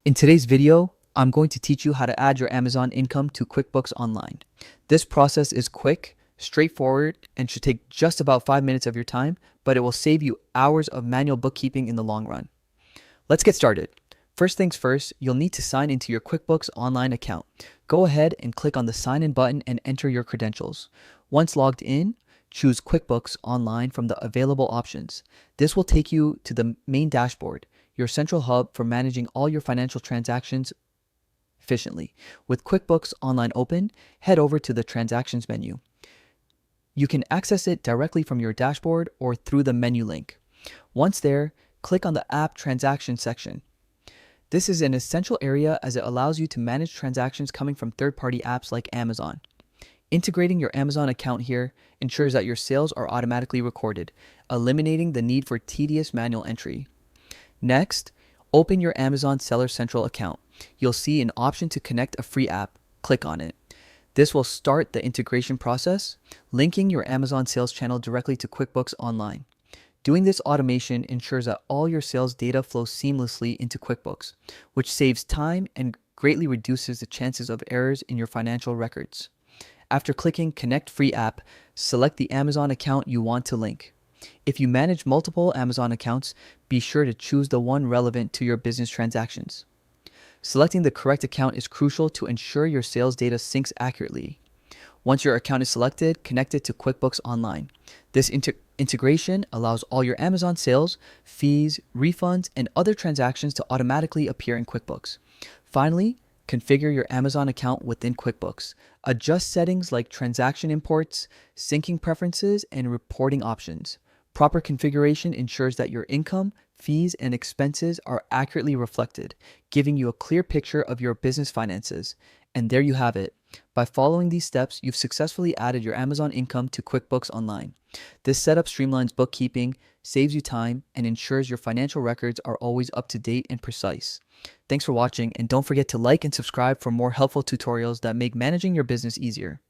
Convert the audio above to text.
In today's video, I'm going to teach you how to add your Amazon income to QuickBooks Online. This process is quick, straightforward, and should take just about 5 minutes of your time, but it will save you hours of manual bookkeeping in the long run. Let's get started. First things first, you'll need to sign into your QuickBooks Online account. Go ahead and click on the Sign In button and enter your credentials. Once logged in, choose QuickBooks Online from the available options. This will take you to the main dashboard, your central hub for managing all your financial transactions efficiently. With QuickBooks Online open, head over to the Transactions menu. You can access it directly from your dashboard or through the menu link. Once there, click on the App Transactions section. This is an essential area as it allows you to manage transactions coming from third-party apps like Amazon. Integrating your Amazon account here ensures that your sales are automatically recorded, eliminating the need for tedious manual entry. Next, open your Amazon Seller Central account. You'll see an option to connect a free app. Click on it. This will start the integration process, linking your Amazon sales channel directly to QuickBooks Online. Doing this automation ensures that all your sales data flows seamlessly into QuickBooks, which saves time and greatly reduces the chances of errors in your financial records. After clicking Connect Free App, select the Amazon account you want to link. If you manage multiple Amazon accounts, be sure to choose the one relevant to your business transactions. Selecting the correct account is crucial to ensure your sales data syncs accurately. Once your account is selected, connect it to QuickBooks Online. This integration allows all your Amazon sales, fees, refunds, and other transactions to automatically appear in QuickBooks. Finally, configure your Amazon account within QuickBooks. Adjust settings like transaction imports, syncing preferences, and reporting options. Proper configuration ensures that your income, fees, and expenses are accurately reflected, giving you a clear picture of your business finances. And there you have it. By following these steps, you've successfully added your Amazon income to QuickBooks Online. This setup streamlines bookkeeping, saves you time, and ensures your financial records are always up to date and precise. Thanks for watching, and don't forget to like and subscribe for more helpful tutorials that make managing your business easier.